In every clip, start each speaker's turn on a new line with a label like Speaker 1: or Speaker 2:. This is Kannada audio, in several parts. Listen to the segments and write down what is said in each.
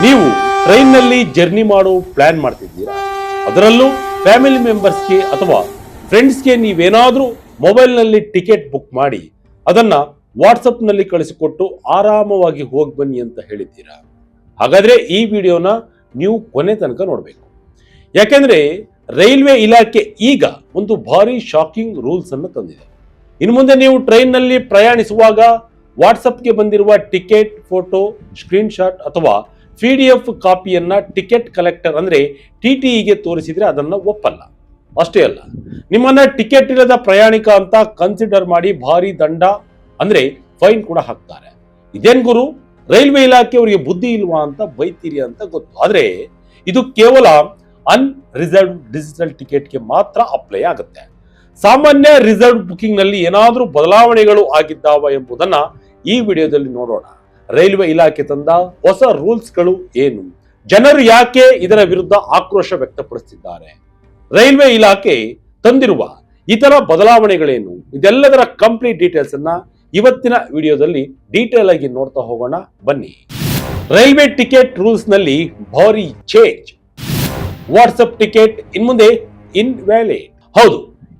Speaker 1: ನೀವು ಟ್ರೈನ್ನಲ್ಲಿ ಜರ್ನಿ ಮಾಡೋ ಪ್ಲಾನ್ ಮಾಡ್ತಿದ್ದೀರಾ? ಅದರಲ್ಲೂ ಫ್ಯಾಮಿಲಿ ಮೆಂಬರ್ಸ್ಗೆ ಅಥವಾ ಫ್ರೆಂಡ್ಸ್ಗೆ ನೀವೇನಾದರೂ ಮೊಬೈಲ್ನಲ್ಲಿ ಟಿಕೆಟ್ ಬುಕ್ ಮಾಡಿ ಅದನ್ನ ವಾಟ್ಸಪ್ನಲ್ಲಿ ಕಳಿಸಿಕೊಟ್ಟು ಆರಾಮವಾಗಿ ಹೋಗಿ ಬನ್ನಿ ಅಂತ ಹೇಳಿದ್ದೀರಾ? ಹಾಗಾದ್ರೆ ಈ ವಿಡಿಯೋನ ನೀವು ಕೊನೆ ತನಕ ನೋಡಬೇಕು. ಯಾಕೆಂದ್ರೆ ರೈಲ್ವೆ ಇಲಾಖೆ ಈಗ ಒಂದು ಭಾರಿ ಶಾಕಿಂಗ್ ರೂಲ್ಸ್ ಅನ್ನು ತಂದಿದೆ. ಇನ್ನು ಮುಂದೆ ನೀವು ಟ್ರೈನ್ನಲ್ಲಿ ಪ್ರಯಾಣಿಸುವಾಗ ವಾಟ್ಸಪ್ಗೆ ಬಂದಿರುವ ಟಿಕೆಟ್ ಫೋಟೋ, ಸ್ಕ್ರೀನ್ ಶಾಟ್ ಅಥವಾ PDF ಕಾಪಿಯನ್ನ ಟಿಕೆಟ್ ಕಲೆಕ್ಟರ್ ಅಂದ್ರೆ TTEಗೆ ತೋರಿಸಿದ್ರೆ ಅದನ್ನ ಒಪ್ಪಲ್ಲ. ಅಷ್ಟೇ ಅಲ್ಲ, ನಿಮ್ಮನ್ನ ಟಿಕೆಟ್ ಇಲ್ಲದ ಪ್ರಯಾಣಿಕ ಅಂತ ಕನ್ಸಿಡರ್ ಮಾಡಿ ಭಾರಿ ದಂಡ ಅಂದ್ರೆ ಫೈನ್ ಕೂಡ ಹಾಕ್ತಾರೆ. ಇದೇನ್ ಗುರು, ರೈಲ್ವೆ ಇಲಾಖೆಯವರಿಗೆ ಬುದ್ಧಿ ಇಲ್ವಾ ಅಂತ ಬೈತೀರಿ ಅಂತ ಗೊತ್ತು. ಆದ್ರೆ ಇದು ಕೇವಲ ಅನ್ರಿಸರ್ವ್ಡ್ ಡಿಜಿಟಲ್ ಟಿಕೆಟ್ಗೆ ಮಾತ್ರ ಅಪ್ಲೈ ಆಗುತ್ತೆ. ಸಾಮಾನ್ಯ ರಿಸರ್ವ್ ಬುಕಿಂಗ್ ನಲ್ಲಿ ಏನಾದರೂ ಬದಲಾವಣೆಗಳು ಆಗಿದ್ದಾವ ಎಂಬುದನ್ನ ಈ ವಿಡಿಯೋದಲ್ಲಿ ನೋಡೋಣ. ರೈಲ್ವೆ ಇಲಾಖೆ ತಂದ ಹೊಸ ರೂಲ್ಸ್ಗಳು ಏನು, ಜನರು ಯಾಕೆ ಇದರ ವಿರುದ್ಧ ಆಕ್ರೋಶ ವ್ಯಕ್ತಪಡಿಸುತ್ತಿದ್ದಾರೆ, ರೈಲ್ವೆ ಇಲಾಖೆ ತಂದಿರುವ ಇತರ ಬದಲಾವಣೆಗಳೇನು, ಇದೆಲ್ಲದರ ಕಂಪ್ಲೀಟ್ ಡೀಟೇಲ್ಸ್ ಅನ್ನ ಇವತ್ತಿನ ವಿಡಿಯೋದಲ್ಲಿ ಡೀಟೇಲ್ ಆಗಿ ನೋಡ್ತಾ ಹೋಗೋಣ ಬನ್ನಿ. ರೈಲ್ವೆ ಟಿಕೆಟ್ ರೂಲ್ಸ್ ನಲ್ಲಿ ಭಾರಿ ಚೇಂಜ್. ವಾಟ್ಸಪ್ ಟಿಕೆಟ್ ಇನ್ಮುಂದೆ ಇನ್ವ್ಯಾಲಿಡ್. ಹೌದು,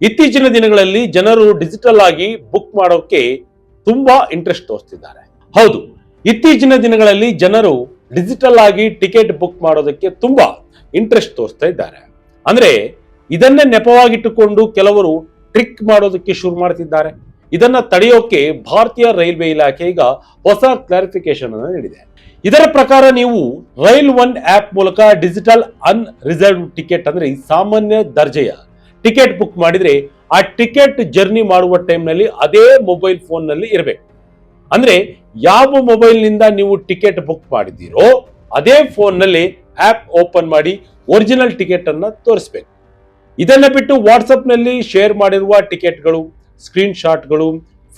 Speaker 1: ಇತ್ತೀಚಿನ ದಿನಗಳಲ್ಲಿ ಜನರು ಡಿಜಿಟಲ್ ಆಗಿ ಬುಕ್ ಮಾಡೋಕೆ ತುಂಬಾ ಇಂಟ್ರೆಸ್ಟ್ ತೋರಿಸ್ತಿದ್ದಾರೆ. ಹೌದು, ಇತ್ತೀಚಿನ ದಿನಗಳಲ್ಲಿ ಜನರು ಡಿಜಿಟಲ್ ಆಗಿ ಟಿಕೆಟ್ ಬುಕ್ ಮಾಡೋದಕ್ಕೆ ತುಂಬಾ ಇಂಟ್ರೆಸ್ಟ್ ತೋರಿಸ್ತಾ ಇದ್ದಾರೆ. ಅಂದ್ರೆ ಇದನ್ನೇ ನೆಪವಾಗಿಟ್ಟುಕೊಂಡು ಕೆಲವರು ಟ್ರಿಕ್ ಮಾಡೋದಕ್ಕೆ ಶುರು ಮಾಡ್ತಿದ್ದಾರೆ. ಇದನ್ನ ತಡೆಯೋಕೆ ಭಾರತೀಯ ರೈಲ್ವೆ ಇಲಾಖೆ ಈಗ ಹೊಸ ಕ್ಲಾರಿಫಿಕೇಶನ್ ಅನ್ನು ನೀಡಿದೆ. ಇದರ ಪ್ರಕಾರ ನೀವು ರೈಲ್ ಒನ್ ಆಪ್ ಮೂಲಕ ಡಿಜಿಟಲ್ ಅನ್ರಿಸರ್ವ್ಡ್ ಟಿಕೆಟ್ ಅಂದ್ರೆ ಸಾಮಾನ್ಯ ದರ್ಜೆಯ ಟಿಕೆಟ್ ಬುಕ್ ಮಾಡಿದ್ರೆ ಆ ಟಿಕೆಟ್ ಜರ್ನಿ ಮಾಡುವ ಟೈಮ್ ನಲ್ಲಿ ಅದೇ ಮೊಬೈಲ್ ಫೋನ್ ನಲ್ಲಿ ಇರಬೇಕು. ಅಂದ್ರೆ ಯಾವ ಮೊಬೈಲ್ ನಿಂದ ನೀವು ಟಿಕೆಟ್ ಬುಕ್ ಮಾಡಿದ್ದೀರೋ ಅದೇ ಫೋನ್ ನಲ್ಲಿ ಆಪ್ ಓಪನ್ ಮಾಡಿ ಒರಿಜಿನಲ್ ಟಿಕೆಟ್ ಅನ್ನ ತೋರಿಸಬೇಕು. ಇದನ್ನ ಬಿಟ್ಟು ವಾಟ್ಸಪ್ ನಲ್ಲಿ ಶೇರ್ ಮಾಡಿರುವ ಟಿಕೆಟ್ಗಳು, ಸ್ಕ್ರೀನ್ ಶಾಟ್ಗಳು,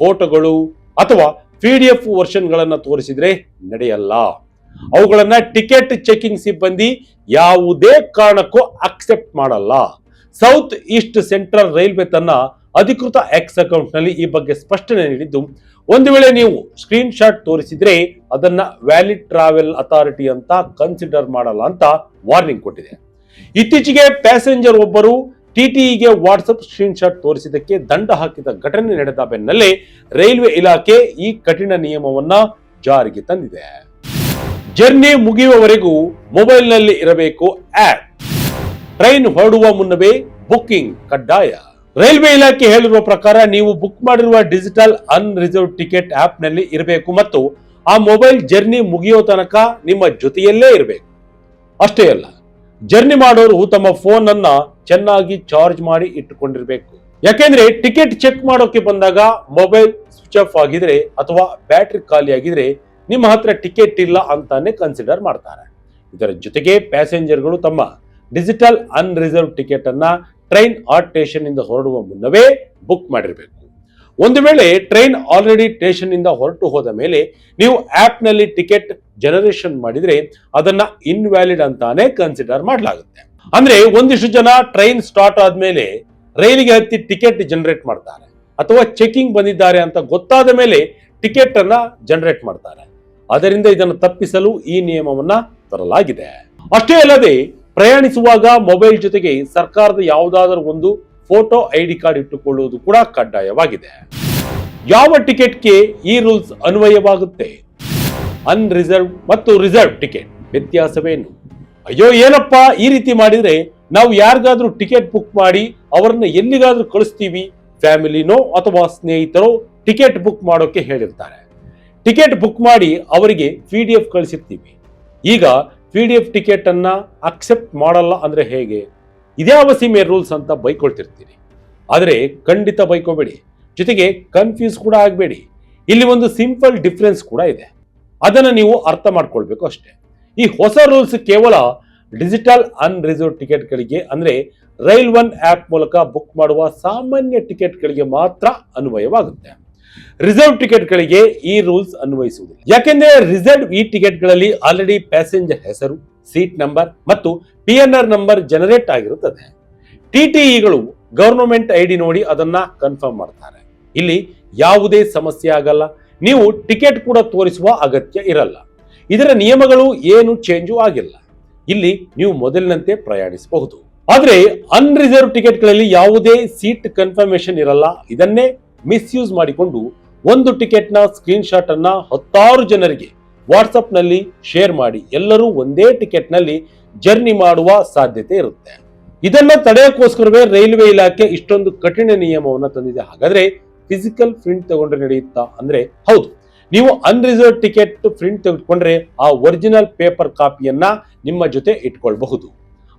Speaker 1: ಫೋಟೋಗಳು ಅಥವಾ PDF ವರ್ಷನ್ ಗಳನ್ನ ತೋರಿಸಿದ್ರೆ ನಡೆಯಲ್ಲ. ಅವುಗಳನ್ನ ಟಿಕೆಟ್ ಚೆಕಿಂಗ್ ಸಿಬ್ಬಂದಿ ಯಾವುದೇ ಕಾರಣಕ್ಕೂ ಅಕ್ಸೆಪ್ಟ್ ಮಾಡಲ್ಲ. ಸೌತ್ ಈಸ್ಟ್ ಸೆಂಟ್ರಲ್ ರೈಲ್ವೆ ತನ್ನ ಅಧಿಕೃತ ಎಕ್ಸ್ ಅಕೌಂಟ್ ನಲ್ಲಿ ಈ ಬಗ್ಗೆ ಸ್ಪಷ್ಟನೆ ನೀಡಿದ್ದು, ಒಂದು ವೇಳೆ ನೀವು ಸ್ಕ್ರೀನ್ ಶಾಟ್ ತೋರಿಸಿದ್ರೆ ಅದನ್ನ ವ್ಯಾಲಿಡ್ ಟ್ರಾವೆಲ್ ಅಥಾರಿಟಿ ಅಂತ ಕನ್ಸಿಡರ್ ಮಾಡಲ್ಲ ಅಂತ ವಾರ್ನಿಂಗ್ ಕೊಟ್ಟಿದೆ. ಇತ್ತೀಚೆಗೆ ಪ್ಯಾಸೆಂಜರ್ ಒಬ್ಬರು TTEಗೆ ವಾಟ್ಸಪ್ ಸ್ಕ್ರೀನ್ ಶಾಟ್ ತೋರಿಸಿದ್ದಕ್ಕೆ ದಂಡ ಹಾಕಿದ ಘಟನೆ ನಡೆದ ಬೆನ್ನಲ್ಲೇ ರೈಲ್ವೆ ಇಲಾಖೆ ಈ ಕಠಿಣ ನಿಯಮವನ್ನ ಜಾರಿಗೆ ತಂದಿದೆ. ಜರ್ನಿ ಮುಗಿಯುವವರೆಗೂ ಮೊಬೈಲ್ ನಲ್ಲಿ ಇರಬೇಕು ಆಪ್. ಟ್ರೈನ್ ಹೊರಡುವ ಮುನ್ನವೇ ಬುಕ್ಕಿಂಗ್ ಕಡ್ಡಾಯ. ರೈಲ್ವೆ ಇಲಾಖೆ ಹೇಳಿರುವ ಪ್ರಕಾರ ನೀವು ಬುಕ್ ಮಾಡಿರುವ ಡಿಜಿಟಲ್ ಅನ್ರಿಸರ್ವ್ಡ್ ಟಿಕೆಟ್ ಆಪ್ ನಲ್ಲಿ ಇರಬೇಕು ಮತ್ತು ಆ ಮೊಬೈಲ್ ಜರ್ನಿ ಮುಗಿಯೋ ತನಕ ನಿಮ್ಮ ಜೊತೆಯಲ್ಲೇ ಇರಬೇಕು. ಅಷ್ಟೇ ಅಲ್ಲ, ಜರ್ನಿ ಮಾಡೋರು ತಮ್ಮ ಫೋನ್ ಅನ್ನ ಚೆನ್ನಾಗಿ ಚಾರ್ಜ್ ಮಾಡಿ ಇಟ್ಟುಕೊಂಡಿರ್ಬೇಕು. ಯಾಕೆಂದ್ರೆ ಟಿಕೆಟ್ ಚೆಕ್ ಮಾಡೋಕೆ ಬಂದಾಗ ಮೊಬೈಲ್ ಸ್ವಿಚ್ ಆಫ್ ಆಗಿದ್ರೆ ಅಥವಾ ಬ್ಯಾಟ್ರಿ ಖಾಲಿ ಆಗಿದ್ರೆ ನಿಮ್ಮ ಹತ್ರ ಟಿಕೆಟ್ ಇಲ್ಲ ಅಂತಾನೆ ಕನ್ಸಿಡರ್ ಮಾಡ್ತಾರೆ. ಇದರ ಜೊತೆಗೆ ಪ್ಯಾಸೆಂಜರ್ಗಳು ತಮ್ಮ ಡಿಜಿಟಲ್ ಅನ್ರಿಸರ್ವ್ ಟಿಕೆಟ್ ಅನ್ನ ಟ್ರೈನ್ ಸ್ಟೇಷನ್ ಇಂದ ಹೊರಡುವ ಮುನ್ನವೇ ಬುಕ್ ಮಾಡಿರಬೇಕು. ಒಂದು ವೇಳೆ ಟ್ರೈನ್ ಆಲ್ರೆಡಿ ಸ್ಟೇಷನ್ ಇಂದ ಹೊರಟು ಹೋದ ಮೇಲೆ ನೀವು ಆಪ್ ನಲ್ಲಿ ಟಿಕೆಟ್ ಜನರೇಷನ್ ಮಾಡಿದ್ರೆ ಅದನ್ನ ಇನ್ವ್ಯಾಲಿಡ್ ಅಂತಾನೆ ಕನ್ಸಿಡರ್ ಮಾಡಲಾಗುತ್ತೆ. ಅಂದ್ರೆ ಒಂದಿಷ್ಟು ಜನ ಟ್ರೈನ್ ಸ್ಟಾರ್ಟ್ ಆದ್ಮೇಲೆ ರೈಲಿಗೆ ಹತ್ತಿ ಟಿಕೆಟ್ ಜನರೇಟ್ ಮಾಡ್ತಾರೆ ಅಥವಾ ಚೆಕಿಂಗ್ ಬಂದಿದ್ದಾರೆ ಅಂತ ಗೊತ್ತಾದ ಮೇಲೆ ಟಿಕೆಟ್ ಅನ್ನ ಜನರೇಟ್ ಮಾಡ್ತಾರೆ. ಅದರಿಂದ ಇದನ್ನು ತಪ್ಪಿಸಲು ಈ ನಿಯಮವನ್ನ ತರಲಾಗಿದೆ. ಅಷ್ಟೇ ಅಲ್ಲದೆ ಪ್ರಯಾಣಿಸುವಾಗ ಮೊಬೈಲ್ ಜೊತೆಗೆ ಸರ್ಕಾರದ ಯಾವುದಾದರೂ ಒಂದು ಫೋಟೋ ID ಕಾರ್ಡ್ ಇಟ್ಟುಕೊಳ್ಳುವುದು ಕೂಡ ಕಡ್ಡಾಯವಾಗಿದೆ. ಯಾವ ಟಿಕೆಟ್ಗೆ ಈ ರೂಲ್ಸ್ ಅನ್ವಯವಾಗುತ್ತೆ? ಅನ್ರಿಸರ್ವ್ ಮತ್ತು ರಿಸರ್ವ್ ಟಿಕೆಟ್ ವ್ಯತ್ಯಾಸವೇನು? ಅಯ್ಯೋ ಏನಪ್ಪಾ, ಈ ರೀತಿ ಮಾಡಿದ್ರೆ ನಾವು ಯಾರಿಗಾದ್ರೂ ಟಿಕೆಟ್ ಬುಕ್ ಮಾಡಿ ಅವರನ್ನ ಎಲ್ಲಿಗಾದ್ರೂ ಕಳಿಸ್ತೀವಿ, ಫ್ಯಾಮಿಲಿನೋ ಅಥವಾ ಸ್ನೇಹಿತರೋ ಟಿಕೆಟ್ ಬುಕ್ ಮಾಡೋಕೆ ಹೇಳಿರ್ತಾರೆ. ಟಿಕೆಟ್ ಬುಕ್ ಮಾಡಿ ಅವರಿಗೆ PDF ಕಳಿಸಿರ್ತೀವಿ. ಈಗ PDF ಟಿಕೆಟ್ ಅನ್ನ ಅಕ್ಸೆಪ್ಟ್ ಮಾಡಲ್ಲ ಅಂದ್ರೆ ಹೇಗೆ? ಇದ್ಯಾವ ಸೀಮೆ ರೂಲ್ಸ್ ಅಂತ ಬೈಕೊಳ್ತಿರ್ತೀರಿ. ಆದರೆ ಖಂಡಿತ ಬೈಕೋಬೇಡಿ, ಜೊತೆಗೆ ಕನ್ಫ್ಯೂಸ್ ಕೂಡ ಆಗಬೇಡಿ. ಇಲ್ಲಿ ಒಂದು ಸಿಂಪಲ್ ಡಿಫರೆನ್ಸ್ ಕೂಡ ಇದೆ, ಅದನ್ನು ನೀವು ಅರ್ಥ ಮಾಡ್ಕೊಳ್ಬೇಕು ಅಷ್ಟೇ. ಈ ಹೊಸ ರೂಲ್ಸ್ ಕೇವಲ ಡಿಜಿಟಲ್ ಅನ್ರಿಸರ್ವ್ಡ್ ಟಿಕೆಟ್ಗಳಿಗೆ ಅಂದ್ರೆ ರೈಲ್ ಒನ್ ಆಪ್ ಮೂಲಕ ಬುಕ್ ಮಾಡುವ ಸಾಮಾನ್ಯ ಟಿಕೆಟ್ಗಳಿಗೆ ಮಾತ್ರ ಅನ್ವಯವಾಗುತ್ತೆ. ರಿಸರ್ವ್ ಟಿಕೆಟ್ಗಳಿಗೆ ಈ ರೂಲ್ಸ್ ಅನ್ವಯಿಸುವುದಿಲ್ಲ. ಯಾಕೆಂದ್ರೆ ರಿಸರ್ವ್ ಈ ಟಿಕೆಟ್ಗಳಲ್ಲಿ ಆಲ್ರೆಡಿ ಪ್ಯಾಸೆಂಜರ್ ಹೆಸರು, ಸೀಟ್ ನಂಬರ್ ಮತ್ತು PNR ನಂಬರ್ ಜನರೇಟ್ ಆಗಿರುತ್ತದೆ. TTEಗಳು ಗವರ್ನಮೆಂಟ್ ID ನೋಡಿ ಅದನ್ನ ಕನ್ಫರ್ಮ್ ಮಾಡ್ತಾರೆ. ಇಲ್ಲಿ ಯಾವುದೇ ಸಮಸ್ಯೆ ಆಗಲ್ಲ, ನೀವು ಟಿಕೆಟ್ ಕೂಡ ತೋರಿಸುವ ಅಗತ್ಯ ಇರಲ್ಲ. ಇದರ ನಿಯಮಗಳು ಏನು ಚೇಂಜು ಆಗಿಲ್ಲ. ಇಲ್ಲಿ ನೀವು ಮೊದಲಿನಂತೆ ಪ್ರಯಾಣಿಸಬಹುದು. ಆದ್ರೆ ಅನ್ರಿಸರ್ವ್ ಟಿಕೆಟ್ಗಳಲ್ಲಿ ಯಾವುದೇ ಸೀಟ್ ಕನ್ಫರ್ಮೇಶನ್ ಇರಲ್ಲ. ಇದನ್ನೇ ಮಿಸ್ಯೂಸ್ ಮಾಡಿಕೊಂಡು ಒಂದು ಟಿಕೆಟ್ನ ಸ್ಕ್ರೀನ್ ಶಾಟ್ ಅನ್ನ 10 ಜನರಿಗೆ ವಾಟ್ಸಪ್ ನಲ್ಲಿ ಶೇರ್ ಮಾಡಿ ಎಲ್ಲರೂ ಒಂದೇ ಟಿಕೆಟ್ ನಲ್ಲಿ ಜರ್ನಿ ಮಾಡುವ ಸಾಧ್ಯತೆ ಇರುತ್ತೆ. ಇದನ್ನ ತಡೆಯೋಕ್ಕೋಸ್ಕರವೇ ರೈಲ್ವೆ ಇಲಾಖೆ ಇಷ್ಟೊಂದು ಕಠಿಣ ನಿಯಮವನ್ನು ತಂದಿದೆ. ಹಾಗಾದ್ರೆ ಫಿಸಿಕಲ್ ಪ್ರಿಂಟ್ ತಗೊಂಡ್ರೆ ನಡೆಯುತ್ತಾ ಅಂದ್ರೆ ಹೌದು. ನೀವು ಅನ್ರಿಸರ್ವ್ ಟಿಕೆಟ್ ಪ್ರಿಂಟ್ ತೆಗೆದುಕೊಂಡ್ರೆ ಆ ಒರಿಜಿನಲ್ ಪೇಪರ್ ಕಾಪಿಯನ್ನ ನಿಮ್ಮ ಜೊತೆ ಇಟ್ಕೊಳ್ಬಹುದು.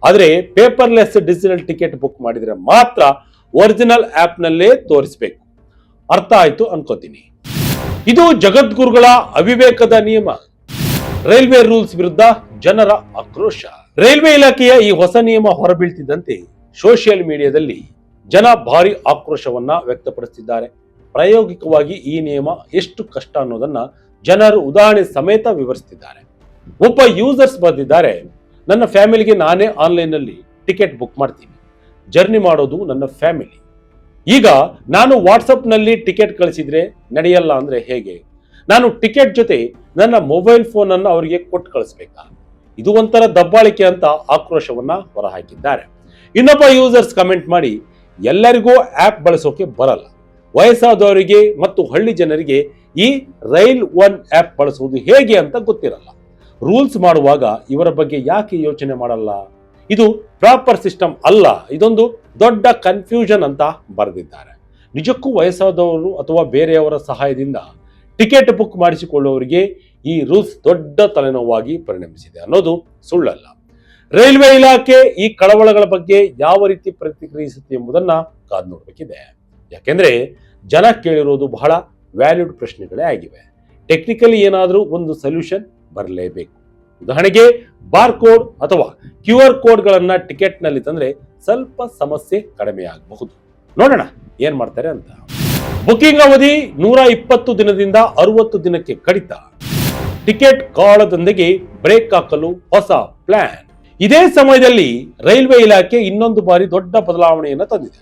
Speaker 1: ಆದ್ರೆ ಪೇಪರ್ಲೆಸ್ ಡಿಜಿಟಲ್ ಟಿಕೆಟ್ ಬುಕ್ ಮಾಡಿದ್ರೆ ಮಾತ್ರ ಒರಿಜಿನಲ್ ಆಪ್ ನಲ್ಲೇ ತೋರಿಸಬೇಕು. ಅರ್ಥ ಆಯ್ತು ಅನ್ಕೋತೀನಿ. ಇದು ಜಗದ್ಗುರುಗಳ ಅವಿವೇಕದ ನಿಯಮ. ರೈಲ್ವೆ ರೂಲ್ಸ್ ವಿರುದ್ಧ ಜನರ ಆಕ್ರೋಶ. ರೈಲ್ವೆ ಇಲಾಖೆಯ ಈ ಹೊಸ ನಿಯಮ ಹೊರಬೀಳ್ತಿದ್ದಂತೆ ಸೋಷಿಯಲ್ ಮೀಡಿಯಾದಲ್ಲಿ ಜನ ಭಾರಿ ಆಕ್ರೋಶವನ್ನ ವ್ಯಕ್ತಪಡಿಸುತ್ತಿದ್ದಾರೆ. ಪ್ರಾಯೋಗಿಕವಾಗಿ ಈ ನಿಯಮ ಎಷ್ಟು ಕಷ್ಟ ಅನ್ನೋದನ್ನ ಜನರು ಉದಾಹರಣೆ ಸಮೇತ ವಿವರಿಸುತ್ತಿದ್ದಾರೆ. ಒಬ್ಬ ಯೂಸರ್ಸ್ ಬರೆದಿದ್ದಾರೆ, ನನ್ನ ಫ್ಯಾಮಿಲಿಗೆ ನಾನೇ ಆನ್ಲೈನ್ ನಲ್ಲಿ ಟಿಕೆಟ್ ಬುಕ್ ಮಾಡ್ತೀನಿ. ಜರ್ನಿ ಮಾಡೋದು ನನ್ನ ಫ್ಯಾಮಿಲಿ. ಈಗ ನಾನು ವಾಟ್ಸಪ್ ನಲ್ಲಿ ಟಿಕೆಟ್ ಕಳಿಸಿದ್ರೆ ನಡೆಯಲ್ಲ ಅಂದ್ರೆ ಹೇಗೆ? ನಾನು ಟಿಕೆಟ್ ಜೊತೆ ನನ್ನ ಮೊಬೈಲ್ ಫೋನ್ ಅನ್ನು ಅವರಿಗೆ ಕೊಟ್ಟು ಕಳಿಸ್ಬೇಕಾ? ಇದು ಒಂಥರ ದಬ್ಬಾಳಿಕೆ ಅಂತ ಆಕ್ರೋಶವನ್ನ ಹೊರಹಾಕಿದ್ದಾರೆ. ಇನ್ನೊಬ್ಬ ಯೂಸರ್ಸ್ ಕಮೆಂಟ್ ಮಾಡಿ, ಎಲ್ಲರಿಗೂ ಆಪ್ ಬಳಸೋಕೆ ಬರಲ್ಲ. ವಯಸ್ಸಾದವರಿಗೆ ಮತ್ತು ಹಳ್ಳಿ ಜನರಿಗೆ ಈ ರೈಲ್ ಒನ್ ಆಪ್ ಬಳಸುವುದು ಹೇಗೆ ಅಂತ ಗೊತ್ತಿರಲ್ಲ. ರೂಲ್ಸ್ ಮಾಡುವಾಗ ಇವರ ಬಗ್ಗೆ ಯಾಕೆ ಯೋಚನೆ ಮಾಡಲ್ಲ? ಇದು ಪ್ರಾಪರ್ ಸಿಸ್ಟಮ್ ಅಲ್ಲ, ಇದೊಂದು ದೊಡ್ಡ ಕನ್ಫ್ಯೂಷನ್ ಅಂತ ಬರೆದಿದ್ದಾರೆ. ನಿಜಕ್ಕೂ ವಯಸ್ಸಾದವರು ಅಥವಾ ಬೇರೆಯವರ ಸಹಾಯದಿಂದ ಟಿಕೆಟ್ ಬುಕ್ ಮಾಡಿಸಿಕೊಳ್ಳುವವರಿಗೆ ಈ ರೂಲ್ಸ್ ದೊಡ್ಡ ತಲೆನೋವಾಗಿ ಪರಿಣಮಿಸಿದೆ ಅನ್ನೋದು ಸುಳ್ಳಲ್ಲ. ರೈಲ್ವೆ ಇಲಾಖೆ ಈ ಕಳವಳಗಳ ಬಗ್ಗೆ ಯಾವ ರೀತಿ ಪ್ರತಿಕ್ರಿಯಿಸುತ್ತೆ ಎಂಬುದನ್ನ ಕಾದು ನೋಡಬೇಕಿದೆ. ಯಾಕೆಂದ್ರೆ ಜನ ಕೇಳಿರೋದು ಬಹಳ ವ್ಯಾಲಿಡ್ ಪ್ರಶ್ನೆಗಳೇ ಆಗಿವೆ. ಟೆಕ್ನಿಕಲಿ ಏನಾದರೂ ಒಂದು ಸೊಲ್ಯೂಷನ್ ಬರಲೇಬೇಕು. ಉದಾಹರಣೆಗೆ ಬಾರ್ಕೋಡ್ ಅಥವಾ QR ಕೋಡ್ಗಳನ್ನ ಟಿಕೆಟ್ ನಲ್ಲಿ ತಂದ್ರೆ ಸ್ವಲ್ಪ ಸಮಸ್ಯೆ ಕಡಿಮೆ ಆಗಬಹುದು. ನೋಡೋಣ ಏನ್ ಮಾಡ್ತಾರೆ ಅಂತ. ಬುಕಿಂಗ್ ಅವಧಿ 120 ದಿನದಿಂದ 60 ದಿನಕ್ಕೆ ಕಡಿತ. ಟಿಕೆಟ್ ಕಾಳದಂತೆಗೆ ಬ್ರೇಕ್ ಹಾಕಲು ಹೊಸ ಪ್ಲಾನ್. ಇದೇ ಸಮಯದಲ್ಲಿ ರೈಲ್ವೆ ಇಲಾಖೆ ಇನ್ನೊಂದು ಬಾರಿ ದೊಡ್ಡ ಬದಲಾವಣೆಯನ್ನು ತಂದಿದೆ.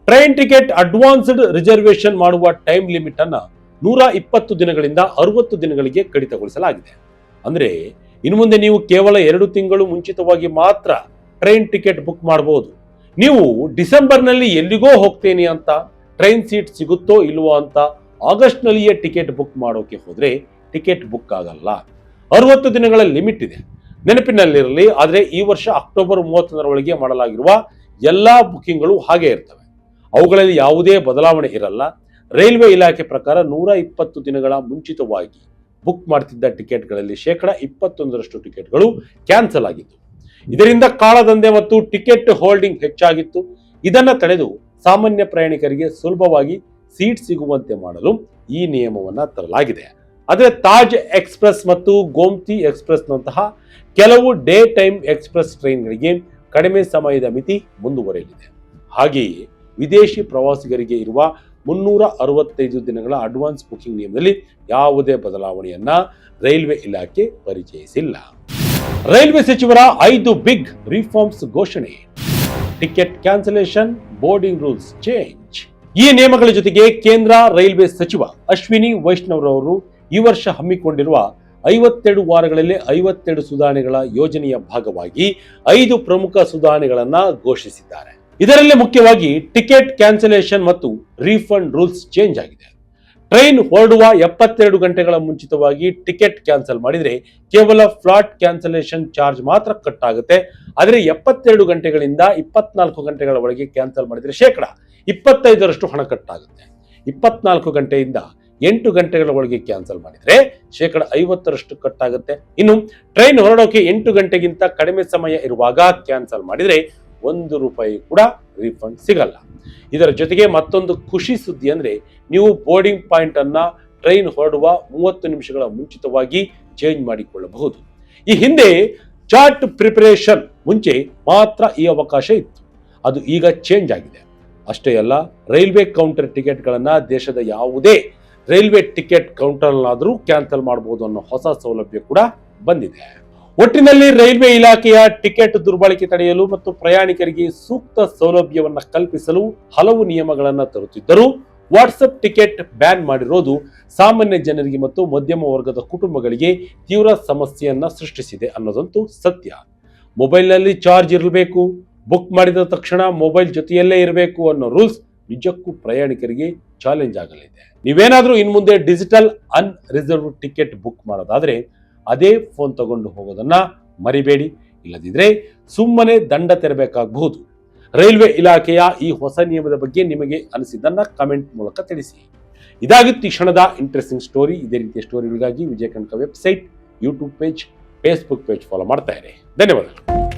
Speaker 1: ಟ್ರೈನ್ ಟಿಕೆಟ್ ಅಡ್ವಾನ್ಸ್ಡ್ ರಿಸರ್ವೇಶನ್ ಮಾಡುವ ಟೈಮ್ ಲಿಮಿಟ್ ಅನ್ನ 120 ದಿನಗಳಿಂದ 60 ದಿನಗಳಿಗೆ ಕಡಿತಗೊಳಿಸಲಾಗಿದೆ. ಅಂದ್ರೆ ಇನ್ನು ಮುಂದೆ ನೀವು ಕೇವಲ 2 ತಿಂಗಳು ಮುಂಚಿತವಾಗಿ ಮಾತ್ರ ಟ್ರೈನ್ ಟಿಕೆಟ್ ಬುಕ್ ಮಾಡಬಹುದು. ನೀವು ಡಿಸೆಂಬರ್ ನಲ್ಲಿ ಎಲ್ಲಿಗೋ ಹೋಗ್ತೇನೆ ಅಂತ ಟ್ರೈನ್ ಸೀಟ್ ಸಿಗುತ್ತೋ ಇಲ್ವೋ ಅಂತ ಆಗಸ್ಟ್ ನಲ್ಲಿಯೇ ಟಿಕೆಟ್ ಬುಕ್ ಮಾಡೋಕೆ ಹೋದ್ರೆ ಟಿಕೆಟ್ ಬುಕ್ ಆಗಲ್ಲ. 60 ದಿನಗಳ ಲಿಮಿಟ್ ಇದೆ, ನೆನಪಿನಲ್ಲಿರಲಿ. ಆದ್ರೆ ಈ ವರ್ಷ ಅಕ್ಟೋಬರ್ 31ರ ಒಳಗೆ ಮಾಡಲಾಗಿರುವ ಎಲ್ಲಾ ಬುಕಿಂಗ್ಗಳು ಹಾಗೆ ಇರ್ತವೆ. ಅವುಗಳಲ್ಲಿ ಯಾವುದೇ ಬದಲಾವಣೆ ಇರಲ್ಲ. ರೈಲ್ವೆ ಇಲಾಖೆ ಪ್ರಕಾರ 120 ದಿನಗಳ ಮುಂಚಿತವಾಗಿ ಬುಕ್ ಮಾಡ್ತಿದ್ದ ಟಿಕೆಟ್ಗಳಲ್ಲಿ 21% ಟಿಕೆಟ್ಗಳು ಕ್ಯಾನ್ಸಲ್ ಆಗಿತ್ತು. ಇದರಿಂದ ಕಾಳದಂಧೆ ಮತ್ತು ಟಿಕೆಟ್ ಹೋಲ್ಡಿಂಗ್ ಹೆಚ್ಚಾಗಿತ್ತು. ಇದನ್ನ ತಡೆದು ಸಾಮಾನ್ಯ ಪ್ರಯಾಣಿಕರಿಗೆ ಸುಲಭವಾಗಿ ಸೀಟ್ ಸಿಗುವಂತೆ ಮಾಡಲು ಈ ನಿಯಮವನ್ನ ತರಲಾಗಿದೆ. ಆದರೆ ತಾಜ್ ಎಕ್ಸ್ಪ್ರೆಸ್ ಮತ್ತು ಗೋಮತಿ ಎಕ್ಸ್ಪ್ರೆಸ್ ನಂತಹ ಕೆಲವು ಡೇ ಟೈಮ್ ಎಕ್ಸ್ಪ್ರೆಸ್ ಟ್ರೈನ್ಗಳಿಗೆ ಕಡಿಮೆ ಸಮಯದ ಮಿತಿ ಮುಂದುವರೆಯಲಿದೆ. ಹಾಗೆಯೇ ವಿದೇಶಿ ಪ್ರವಾಸಿಗರಿಗೆ ಇರುವ 365 ದಿನಗಳ ಅಡ್ವಾನ್ಸ್ ಬುಕಿಂಗ್ ನಿಯಮದಲ್ಲಿ ಯಾವುದೇ ಬದಲಾವಣೆಯನ್ನ ರೈಲ್ವೆ ಇಲಾಖೆ ಪರಿಚಯಿಸಿಲ್ಲ. ರೈಲ್ವೆ ಸಚಿವರ 5 ಬಿಗ್ ರಿಫಾರ್ಮ್ಸ್ ಘೋಷಣೆ. Ticket cancellation, boarding rules change. ಈ ನಿಯಮಗಳ ಜೊತೆಗೆ ಕೇಂದ್ರ ರೈಲ್ವೆ ಸಚಿವ ಅಶ್ವಿನಿ ವೈಷ್ಣವ್ ರವರು ಈ ವರ್ಷ ಹಮ್ಮಿಕೊಂಡಿರುವ 52 ವಾರಗಳಲ್ಲಿ 52 ಸುಧಾರಣೆಗಳ ಯೋಜನೆಯ ಭಾಗವಾಗಿ 5 ಪ್ರಮುಖ ಸುಧಾರಣೆಗಳನ್ನ ಘೋಷಿಸಿದ್ದಾರೆ. ಇದರಲ್ಲಿ ಮುಖ್ಯವಾಗಿ ಟಿಕೆಟ್ ಕ್ಯಾನ್ಸಲೇಷನ್ ಮತ್ತು ರೀಫಂಡ್ ರೂಲ್ಸ್ ಚೇಂಜ್ ಆಗಿದೆ. ಟ್ರೈನ್ ಹೊರಡುವ 72 ಗಂಟೆಗಳ ಮುಂಚಿತವಾಗಿ ಟಿಕೆಟ್ ಕ್ಯಾನ್ಸಲ್ ಮಾಡಿದ್ರೆ ಕೇವಲ ಫ್ಲಾಟ್ ಕ್ಯಾನ್ಸಲೇಷನ್ ಚಾರ್ಜ್ ಮಾತ್ರ ಕಟ್ ಆಗುತ್ತೆ. ಆದರೆ 72 ಗಂಟೆಗಳಿಂದ 24 ಗಂಟೆಗಳ ಒಳಗೆ ಕ್ಯಾನ್ಸಲ್ ಮಾಡಿದ್ರೆ 25% ಹಣ ಕಟ್ ಆಗುತ್ತೆ. 24 ಗಂಟೆಯಿಂದ 8 ಗಂಟೆಗಳ ಒಳಗೆ ಕ್ಯಾನ್ಸಲ್ ಮಾಡಿದ್ರೆ 50% ಕಟ್ ಆಗುತ್ತೆ. ಇನ್ನು ಟ್ರೈನ್ ಹೊರಡೋಕೆ 8 ಗಂಟೆಗಿಂತ ಕಡಿಮೆ ಸಮಯ ಇರುವಾಗ ಕ್ಯಾನ್ಸಲ್ ಮಾಡಿದ್ರೆ ₹1 ಕೂಡ ರೀಫಂಡ್ ಸಿಗಲ್ಲ. ಇದರ ಜೊತೆಗೆ ಮತ್ತೊಂದು ಖುಷಿ ಸುದ್ದಿ ಅಂದ್ರೆ ನೀವು ಬೋರ್ಡಿಂಗ್ ಪಾಯಿಂಟ್ ಅನ್ನ ಟ್ರೈನ್ ಹೊರಡುವ 30 ನಿಮಿಷಗಳ ಮುಂಚಿತವಾಗಿ ಚೇಂಜ್ ಮಾಡಿಕೊಳ್ಳಬಹುದು. ಈ ಹಿಂದೆ ಚಾರ್ಟ್ ಪ್ರಿಪರೇಷನ್ ಮುಂಚೆ ಮಾತ್ರ ಈ ಅವಕಾಶ ಇತ್ತು, ಅದು ಈಗ ಚೇಂಜ್ ಆಗಿದೆ. ಅಷ್ಟೇ ಅಲ್ಲ, ರೈಲ್ವೆ ಕೌಂಟರ್ ಟಿಕೆಟ್ಗಳನ್ನ ದೇಶದ ಯಾವುದೇ ರೈಲ್ವೆ ಟಿಕೆಟ್ ಕೌಂಟರ್ನಾದರೂ ಕ್ಯಾನ್ಸಲ್ ಮಾಡಬಹುದು ಅನ್ನೋ ಹೊಸ ಸೌಲಭ್ಯ ಕೂಡ ಬಂದಿದೆ. ಒಟ್ಟಿನಲ್ಲಿ ರೈಲ್ವೆ ಇಲಾಖೆಯ ಟಿಕೆಟ್ ದುರ್ಬಳಕೆ ತಡೆಯಲು ಮತ್ತು ಪ್ರಯಾಣಿಕರಿಗೆ ಸೂಕ್ತ ಸೌಲಭ್ಯವನ್ನು ಕಲ್ಪಿಸಲು ಹಲವು ನಿಯಮಗಳನ್ನು ತರುತ್ತಿದ್ದರೂ ವಾಟ್ಸಪ್ ಟಿಕೆಟ್ ಬ್ಯಾನ್ ಮಾಡಿರೋದು ಸಾಮಾನ್ಯ ಜನರಿಗೆ ಮತ್ತು ಮಧ್ಯಮ ವರ್ಗದ ಕುಟುಂಬಗಳಿಗೆ ತೀವ್ರ ಸಮಸ್ಯೆಯನ್ನ ಸೃಷ್ಟಿಸಿದೆ ಅನ್ನೋದಂತೂ ಸತ್ಯ. ಮೊಬೈಲ್ನಲ್ಲಿ ಚಾರ್ಜ್ ಇರಬೇಕು, ಬುಕ್ ಮಾಡಿದ ತಕ್ಷಣ ಮೊಬೈಲ್ ಜೊತೆಯಲ್ಲೇ ಇರಬೇಕು ಅನ್ನೋ ರೂಲ್ಸ್ ನಿಜಕ್ಕೂ ಪ್ರಯಾಣಿಕರಿಗೆ ಚಾಲೆಂಜ್ ಆಗಲಿದೆ. ನೀವೇನಾದ್ರೂ ಇನ್ ಮುಂದೆ ಡಿಜಿಟಲ್ ಅನ್ರಿಸರ್ವ್ ಟಿಕೆಟ್ ಬುಕ್ ಮಾಡೋದಾದ್ರೆ ಅದೇ ಫೋನ್ ತಗೊಂಡು ಹೋಗೋದನ್ನ ಮರಿಬೇಡಿ. ಇಲ್ಲದಿದ್ರೆ ಸುಮ್ಮನೆ ದಂಡ ತೆರಬೇಕಾಗಬಹುದು. ರೈಲ್ವೆ ಇಲಾಖೆಯ ಈ ಹೊಸ ನಿಯಮದ ಬಗ್ಗೆ ನಿಮಗೆ ಅನಿಸಿದ್ದನ್ನ ಕಮೆಂಟ್ ಮೂಲಕ ತಿಳಿಸಿ. ಇದಾಗಿತ್ತು ಈ ಕ್ಷಣದ ಇಂಟ್ರೆಸ್ಟಿಂಗ್ ಸ್ಟೋರಿ. ಇದೇ ರೀತಿಯ ಸ್ಟೋರಿಗಳಿಗಾಗಿ Vijaya Karnataka website, YouTube page, Facebook page follow ಮಾಡ್ತಾ ಇರಿ. ಧನ್ಯವಾದಗಳು.